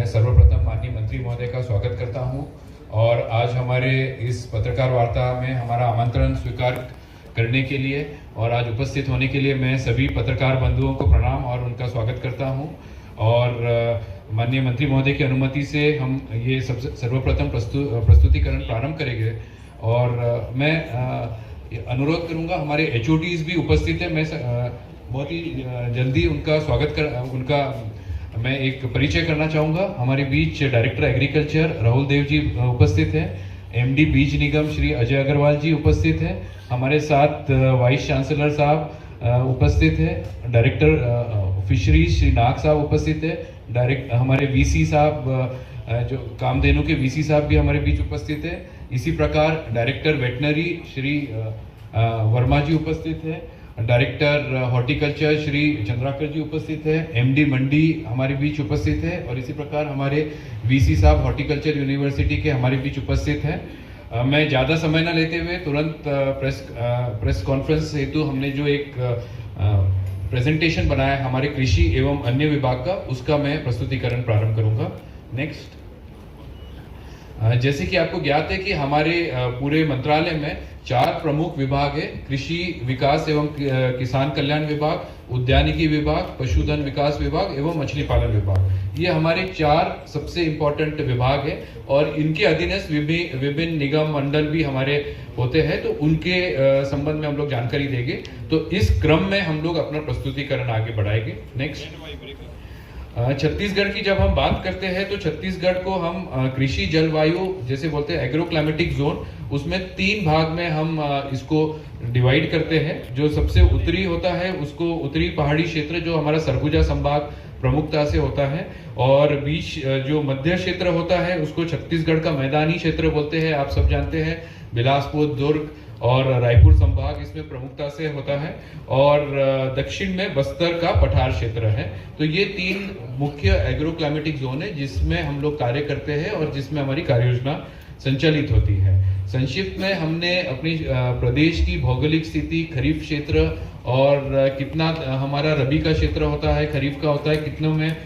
मैं सर्वप्रथम माननीय मंत्री महोदय का स्वागत करता हूं और आज हमारे इस पत्रकार वार्ता में हमारा आमंत्रण स्वीकार करने के लिए और आज उपस्थित होने के लिए मैं सभी पत्रकार बंधुओं को प्रणाम और उनका स्वागत करता हूं। और माननीय मंत्री महोदय की अनुमति से हम ये सर्वप्रथम प्रस्तुतिकरण प्रारंभ करेंगे और मैं अनुरोध करूंगा, हमारे HODs भी उपस्थित हैं। मैं बहुत ही जल्दी उनका मैं एक परिचय करना चाहूँगा। हमारे बीच डायरेक्टर एग्रीकल्चर राहुल देव जी उपस्थित हैं, MD बीज निगम श्री अजय अग्रवाल जी उपस्थित हैं, हमारे साथ वाइस चांसलर साहब उपस्थित हैं, डायरेक्टर फिशरीज श्री नाग साहब उपस्थित है, हमारे VC साहब जो कामधेनु के VC साहब भी हमारे बीच उपस्थित है। इसी प्रकार डायरेक्टर वेटनरी श्री वर्मा जी उपस्थित है, डायरेक्टर हॉर्टिकल्चर श्री चंद्राकर जी उपस्थित है, MD मंडी हमारे बीच उपस्थित है और इसी प्रकार हमारे VC साहब हॉर्टिकल्चर यूनिवर्सिटी के हमारे बीच उपस्थित हैं। मैं ज़्यादा समय न लेते हुए तुरंत प्रेस कॉन्फ्रेंस हेतु हमने जो एक प्रेजेंटेशन बनाया है हमारे कृषि एवं अन्य विभाग का, उसका मैं प्रस्तुतिकरण प्रारंभ करूंगा। नेक्स्ट। जैसे कि आपको ज्ञात है कि हमारे पूरे मंत्रालय में 4 प्रमुख विभाग है: कृषि विकास एवं किसान कल्याण विभाग, उद्यानिकी विभाग, पशुधन विकास विभाग एवं मछली पालन विभाग। ये हमारे 4 सबसे इम्पोर्टेंट विभाग है और इनके अधीनस्थ विभिन्न निगम मंडल भी हमारे होते हैं, तो उनके संबंध में हम लोग जानकारी देंगे। तो इस क्रम में हम लोग अपना प्रस्तुतिकरण आगे बढ़ाएंगे। नेक्स्ट। छत्तीसगढ़ की जब हम बात करते हैं तो छत्तीसगढ़ को हम कृषि जलवायु जैसे बोलते हैं एग्रो क्लाइमेटिक जोन, उसमें 3 भाग में हम इसको डिवाइड करते हैं। जो सबसे उत्तरी होता है उसको उत्तरी पहाड़ी क्षेत्र जो हमारा सरगुजा संभाग प्रमुखता से होता है, और बीच जो मध्य क्षेत्र होता है उसको छत्तीसगढ़ का मैदानी क्षेत्र बोलते हैं। आप सब जानते हैं बिलासपुर, दुर्ग और रायपुर संभाग इसमें प्रमुखता से होता है, और दक्षिण में बस्तर का पठार क्षेत्र है। तो ये 3 मुख्य एग्रो क्लाइमेटिक जोन है जिसमें हम लोग कार्य करते हैं और जिसमें हमारी कार्य योजना संचालित होती है। संक्षिप्त में हमने अपनी प्रदेश की भौगोलिक स्थिति, खरीफ क्षेत्र और कितना हमारा रबी का क्षेत्र होता है, खरीफ का होता है, कितनों में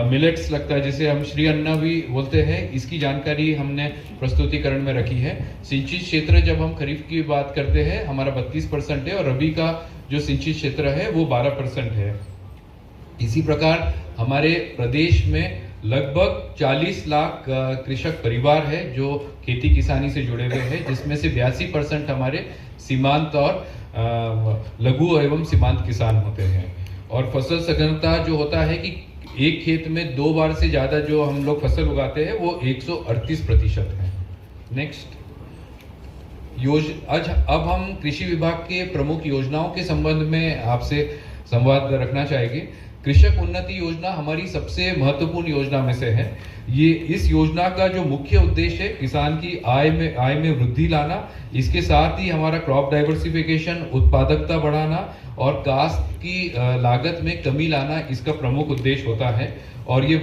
मिलेट्स लगता है जिसे हम श्री अन्ना भी बोलते हैं, इसकी जानकारी हमने प्रस्तुतिकरण में रखी है। सिंचित क्षेत्र जब हम खरीफ की बात करते हैं हमारा 32% है और रबी का जो सिंचित क्षेत्र है वो 12% है। इसी प्रकार हमारे प्रदेश में लगभग 40 लाख कृषक परिवार है जो खेती किसानी से जुड़े हुए हैं, जिसमें से 82% हमारे सीमांत और लघु एवं सीमांत किसान होते हैं। और फसल सघनता जो होता है कि एक खेत में 2 बार से ज्यादा जो हम लोग फसल उगाते हैं वो 138% है। नेक्स्ट। आज अब हम कृषि विभाग के प्रमुख योजनाओं के संबंध में आपसे संवाद रखना चाहेंगे। कृषक उन्नति योजना हमारी सबसे महत्वपूर्ण योजना में से है। ये इस योजना का जो मुख्य उद्देश्य है किसान की आय में वृद्धि लाना, इसके साथ ही हमारा क्रॉप डाइवर्सिफिकेशन, उत्पादकता बढ़ाना और काश्त की लागत में कमी लाना इसका प्रमुख उद्देश्य होता है। और ये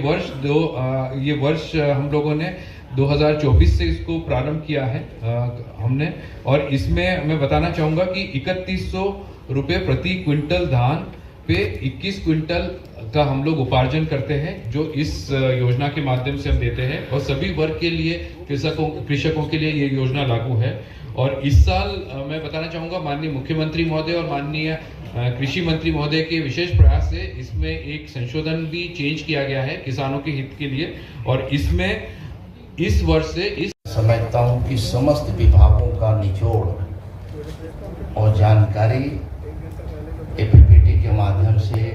वर्ष हम लोगों ने 2024 से इसको प्रारंभ किया है हमने, और इसमें मैं बताना चाहूँगा कि 3100 रुपये प्रति क्विंटल धान पे 21 क्विंटल का हम लोग उपार्जन करते हैं, जो इस योजना के माध्यम से हम देते हैं। और सभी वर्ग के लिए कृषकों के लिए ये योजना लागू है। और इस साल मैं बताना चाहूँगा माननीय मुख्यमंत्री महोदय और माननीय कृषि मंत्री महोदय के विशेष प्रयास से इसमें एक संशोधन भी चेंज किया गया है किसानों के हित के लिए, और इसमें इस वर्ष से समझता हूँ कि समस्त विभागों का निचोड़ और जानकारी PPT के माध्यम से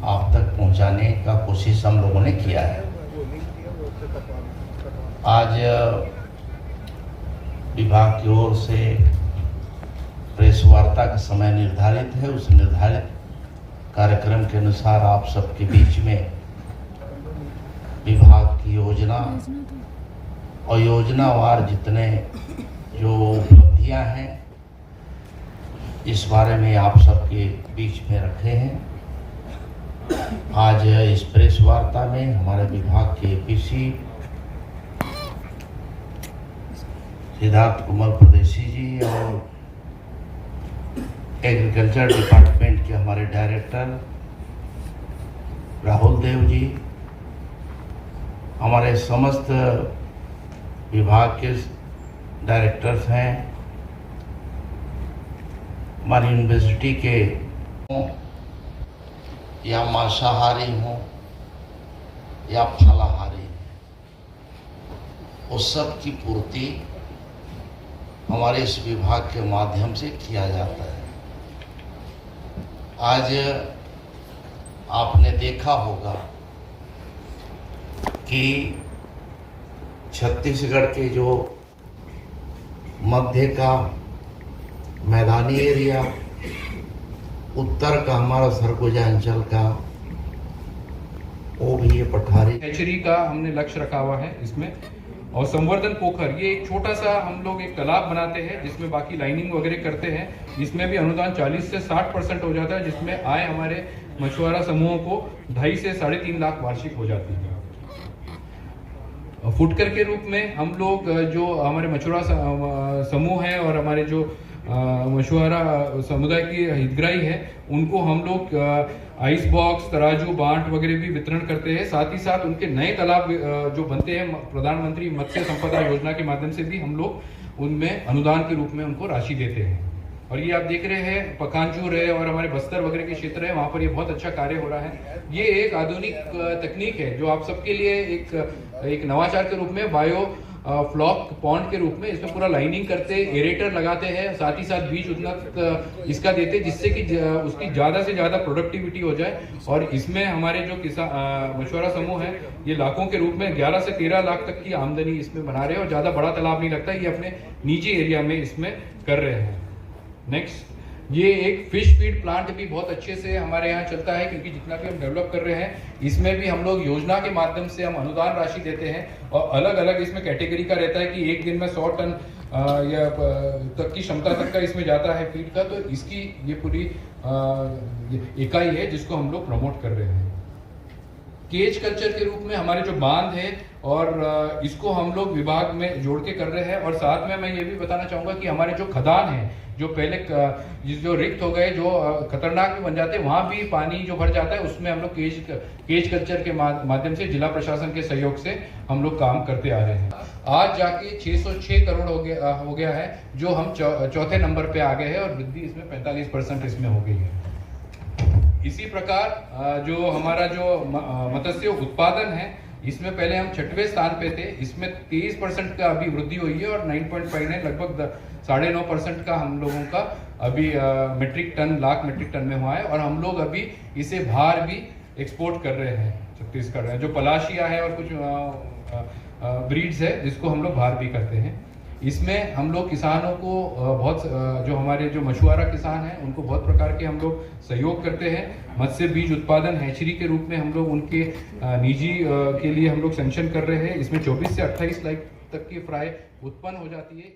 आप तक पहुंचाने का कोशिश हम लोगों ने किया है। आज विभाग की ओर से प्रेस वार्ता का समय निर्धारित है। उस निर्धारित कार्यक्रम के अनुसार आप सबके बीच में विभाग की योजना और योजनावार जितने जो उपलब्धियां हैं इस बारे में आप सबके बीच में रखे हैं। आज इस प्रेस वार्ता में हमारे विभाग के APC सिद्धार्थ कुमार परदेशी जी और एग्रीकल्चर डिपार्टमेंट के हमारे डायरेक्टर राहुल देव जी हमारे समस्त विभाग के डायरेक्टर्स हैं, हमारी यूनिवर्सिटी के हों या मांसाहारी हों या फलाहारी, उस सब की पूर्ति हमारे इस विभाग के माध्यम से किया जाता है। आज आपने देखा होगा कि छत्तीसगढ़ के जो मध्य का मैदानी एरिया, उत्तर का हमारा सरगुजा अंचल का, वो भी ये पठारी हैचरी का हमने लक्ष्य रखा हुआ है इसमें। और संवर्धन पोखर, ये एक छोटा सा हम लोग एक तालाब बनाते हैं जिसमें बाकी लाइनिंग वगैरह करते हैं। इसमें भी अनुदान 40 से 60% हो जाता है, जिसमें आय हमारे मछुआरा समूहों को 2.5 से 3.5 लाख वार्षिक हो जाती है। फुटकर के रूप में हम लोग जो हमारे मछुआरा समूह है और हमारे जो मछुआरा समुदाय की हितग्राही है, उनको हम लोग आइस बॉक्स, तराजू, बांट वगैरह भी वितरण करते हैं। साथ ही साथ उनके नए तालाब जो बनते हैं प्रधानमंत्री मत्स्य संपदा योजना के माध्यम से भी हम लोग उनमें अनुदान के रूप में उनको राशि देते हैं। और ये आप देख रहे हैं पखानजूर है और हमारे बस्तर वगैरह के क्षेत्र है, वहाँ पर ये बहुत अच्छा कार्य हो रहा है। ये एक आधुनिक तकनीक है जो आप सबके लिए एक नवाचार के रूप में बायो फ्लॉक पॉन्ड के रूप में इसमें पूरा लाइनिंग करते, एरेटर लगाते हैं, साथ ही साथ बीज उन्नत इसका देते, जिससे कि उसकी ज़्यादा से ज़्यादा प्रोडक्टिविटी हो जाए। और इसमें हमारे जो किसान मछुआरा समूह है, ये लाखों के रूप में 11 से 13 लाख तक की आमदनी इसमें बना रहे हैं और ज़्यादा बड़ा तालाब नहीं लगता, ये अपने निजी एरिया में इसमें कर रहे हैं। नेक्स्ट, ये एक फिश फीड प्लांट भी बहुत अच्छे से हमारे यहाँ चलता है, क्योंकि जितना भी हम डेवलप कर रहे हैं इसमें भी हम लोग योजना के माध्यम से हम अनुदान राशि देते हैं। और अलग अलग इसमें कैटेगरी का रहता है कि एक दिन में 100 टन या तक की क्षमता तक का इसमें जाता है फीड का। तो इसकी ये पूरी इकाई है जिसको हम लोग प्रमोट कर रहे हैं। केज कल्चर के रूप में हमारे जो बांध है और इसको हम लोग विभाग में जोड़ के कर रहे हैं। और साथ में मैं ये भी बताना चाहूँगा कि हमारे जो खदान है, जो पहले जो रिक्त हो गए, जो खतरनाक भी बन जाते हैं, वहाँ भी पानी जो भर जाता है, उसमें हम लोग केज कल्चर के माध्यम से जिला प्रशासन के सहयोग से हम लोग काम करते आ रहे हैं। आज जाके 606 करोड़ हो गया है, जो हम चौथे नंबर पे आ गए हैं और वृद्धि इसमें 45% इसमें हो गई है। इसी प्रकार जो हमारा जो मत्स्य उत्पादन है, इसमें पहले हम 6वें स्थान पे थे, इसमें 23% का अभी वृद्धि हुई है और 9.59 लगभग 9.5% का हम लोगों का अभी लाख मेट्रिक टन में हुआ है। और हम लोग अभी इसे बाहर भी एक्सपोर्ट कर रहे हैं छत्तीसगढ़ में। जो पलाशिया है और कुछ ब्रीड्स है जिसको हम लोग बाहर भी करते हैं। इसमें हम लोग किसानों को बहुत, जो हमारे जो मछुआरा किसान हैं उनको बहुत प्रकार के हम लोग सहयोग करते हैं। मत्स्य बीज उत्पादन हैचरी के रूप में हम लोग उनके निजी के लिए हम लोग सेंक्शन कर रहे हैं। इसमें 24 से 28 लाख तक की फ्राई उत्पन्न हो जाती है।